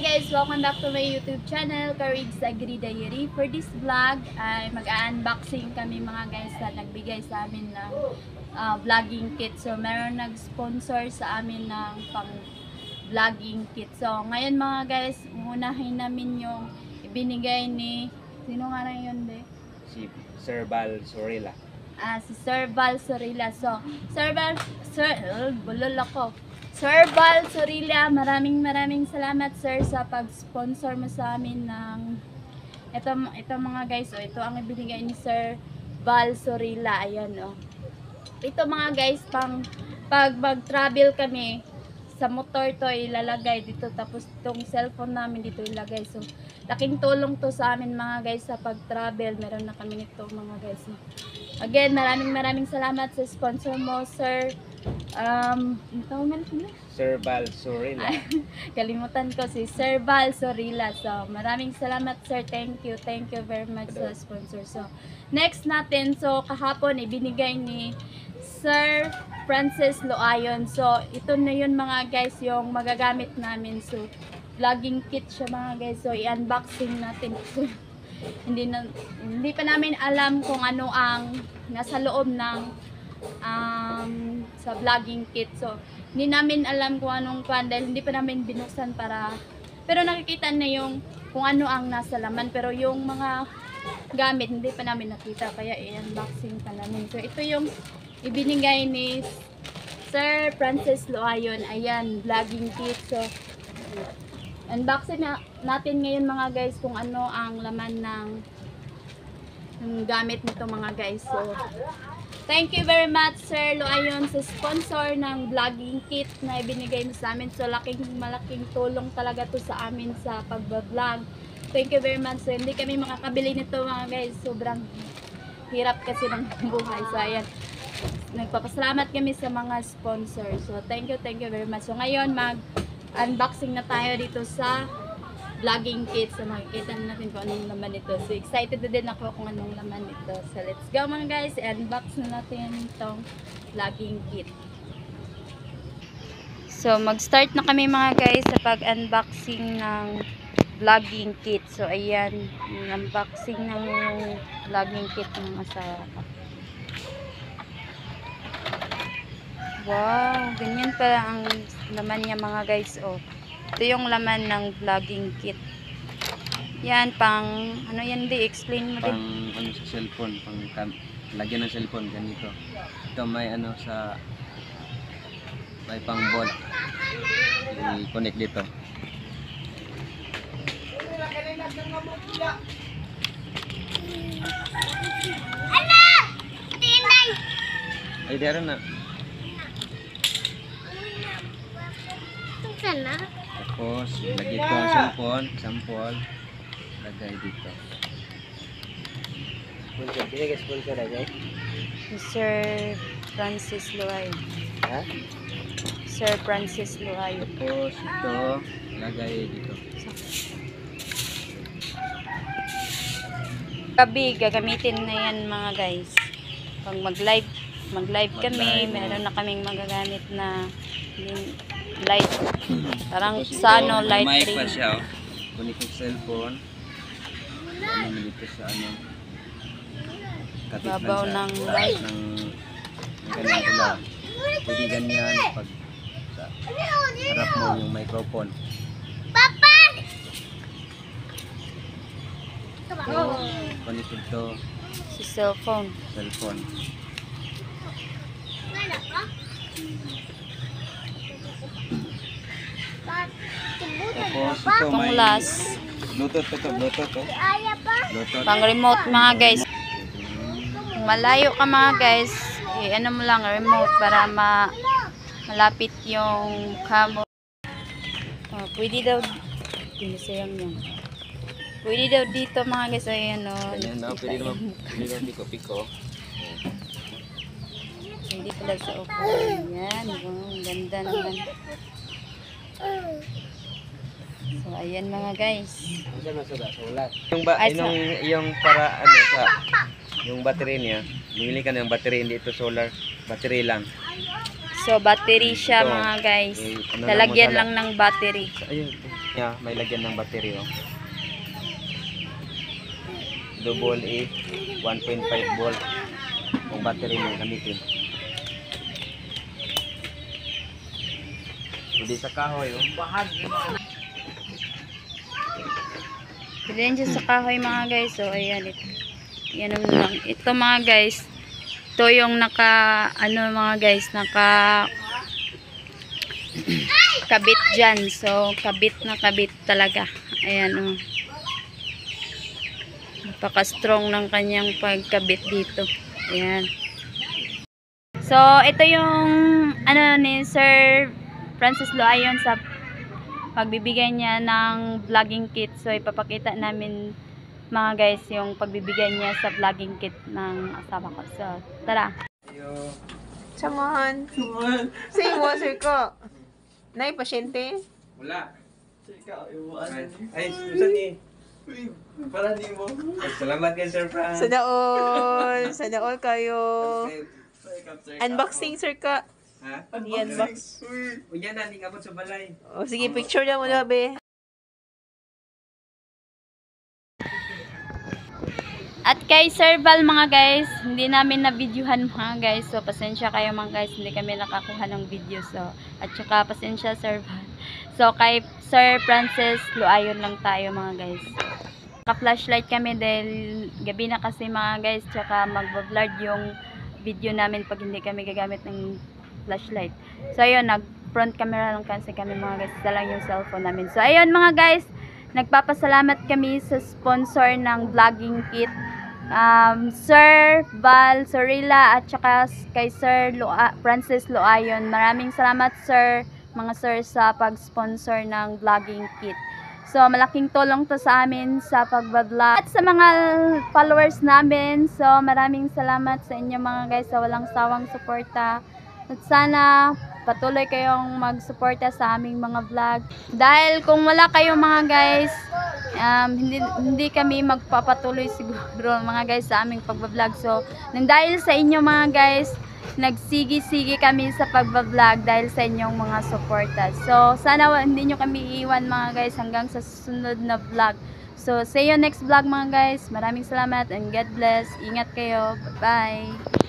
guys, welcome back to my YouTube channel, Courage Agri Diary. For this vlog ay mag-unboxing kami mga guys na nagbigay sa amin ng vlogging kit. So meron nag-sponsor sa amin ng pang vlogging kit. So ngayon mga guys, unahin namin yung ibinigay ni, sino nga na yun de? Si Sir Val Sorilla. Si Sir Val Sorilla. So bulol ako. Sir Val Sorilla, maraming salamat sir sa pag-sponsor mo sa amin ng ito mga guys. Ito ang ibinigay ni Sir Val Sorilla. Ayan Ito mga guys, pag mag-travel kami sa motor to ilalagay dito, tapos itong cellphone namin dito ilagay. So laking tulong to sa amin mga guys sa pag-travel. Meron na kami nito mga guys. Again, maraming salamat sa sponsor mo, Sir. Sir Val Sorilla. Kalimutan ko si Sir Val Sorilla. So, maraming salamat sir. Thank you very much sa sponsor. So, next natin, so kahapon ibinigay ni Sir Francis Loayon. So, ito na yun mga guys, yung magagamit namin. So, vlogging kit siya mga guys. So, i-unboxing natin ito. Hindi pa namin alam kung ano ang nasa loob ng sa vlogging kit. So hindi namin alam kung anong dahil hindi pa namin binuksan pero nakikita na yung kung ano ang nasa laman, pero yung mga gamit hindi pa namin nakita, kaya i-unboxing pa namin. So ito yung ibinigay ni Sir Francis Loayon. Ayan, vlogging kit. So unboxing natin ngayon mga guys kung ano ang laman ng gamit nito mga guys. So thank you very much Sir Loayon sa sponsor ng vlogging kit na ibinigay mo sa amin. So malaking tulong talaga to sa amin sa pagbablog. Thank you very much. So hindi kami makakabili nito mga guys, sobrang hirap kasi ng buhay. So ayan, nagpapasalamat kami sa mga sponsor. So thank you very much. So ngayon unboxing na tayo dito sa vlogging kit. So makikita na natin kung anong laman nito. So excited na din ako kung anong laman nito. So let's go mga guys, unbox na natin itong vlogging kit. So mag-start na kami mga guys sa pag-unboxing ng vlogging kit. So ayan, unboxing ng vlogging kit ng asawa ko. Wow, ganyan pala ang laman niya mga guys. Ito yung laman ng vlogging kit. Yan, ano yan di? Explain mo din. Ano sa cellphone, lagyan ng cellphone, ganito. Ito may may pang bolt. I-connect dito. Ay, diyan na. Tapos, lagay ko ang sample, lagay dito. Sponsor, binigay sponsor na guys. Sir Francis Loayon. Ha? Sir Francis Loayon. Tapos, ito, lagay dito. Gabi, gagamitin na yan mga guys. Pag mag-live kami, meron na kaming magagamit na light. Parang tapos sa ito, light may mic ring. pa siya. Kunin ko cellphone. Ano dito sa kapit Babaw lang ng sa light. ng ganyan sila. Pwede ganyan pag sa harap mo yung microphone. Papa! Connected to Si cellphone. cellphone. Tapos ito Itong may last, Bluetooth ito, Bluetooth to. Bluetooth. pang remote mga guys. Kung malayo ka mga guys, ano mo lang remote para malapit yung camo. Pwede daw pwede daw dito mga guys. Ayan Ganyan na, pwede naman piko-piko. Pwede pala sa upo. Ayan, ganda naman. So ayan mga guys. Yung para sa yung battery niya, bumili ka ng battery, hindi ito solar, battery lang. So, battery siya Ito, mga guys. ano Lalagyan lang lang ng battery. Ayun, ito. Yeah, may lagyan ng battery oh. Double A 1.5 volt kung battery mo gamitin. Hindi sa kahoy oh. Bilhin dyan sa kahoy mga guys. So, ayan. Yan lang. Ito mga guys. Ito yung mga guys, kabit dyan. So, kabit na kabit talaga. Ayan o. Napaka-strong ng kanyang pagkabit dito. Ayan. So, ito yung ni Sir Francis Loayon sa pagbibigay niya ng vlogging kit. So, ipapakita namin mga guys yung pagbibigay niya sa vlogging kit ng asawa ko. So, tara. Samahan. Say mo, sir ko. Nay, pasyente? Wala. Ay, susan ni. Para di mo. Salamat kay Sir Frank. Sana all kayo. Unboxing, sir ka. Ha? I-unbox. Unya na, ning abot sa balay. O, sige, picture na mo na, be. At kay Sir Val mga guys, hindi namin na-videohan mga guys. So, pasensya kayo mga guys, hindi kami nakakuha ng video. So, at saka pasensya Sir Val. So, kay Sir Francis Loayon lang tayo mga guys. Naka-flashlight kami dahil gabi na kasi mga guys. Tsaka mag-vlog yung video namin pag hindi kami gagamit ng flashlight. So, ayun, nag-front camera lang kasi kami mga guys. Isa lang yung cellphone namin. So, ayun mga guys, nagpapasalamat kami sa sponsor ng vlogging kit. Sir Val Sorilla at saka kay Sir Francis Loayon. Maraming salamat sir, mga sir sa pag-sponsor ng vlogging kit. So malaking tulong to sa amin sa pag-vlog at sa mga followers namin. So maraming salamat sa inyo mga guys sa walang sawang suporta. At sana patuloy kayong magsuporta sa aming mga vlog. Dahil kung wala kayong mga guys, hindi kami magpapatuloy siguro mga guys sa aming pagbablog. So, nang dahil sa inyo mga guys, nagsigi-sige kami sa pagbablog dahil sa inyong mga suporta. So, sana hindi nyo kami iwan mga guys hanggang sa susunod na vlog. So, see you next vlog mga guys. Maraming salamat and God bless. Ingat kayo. Bye-bye.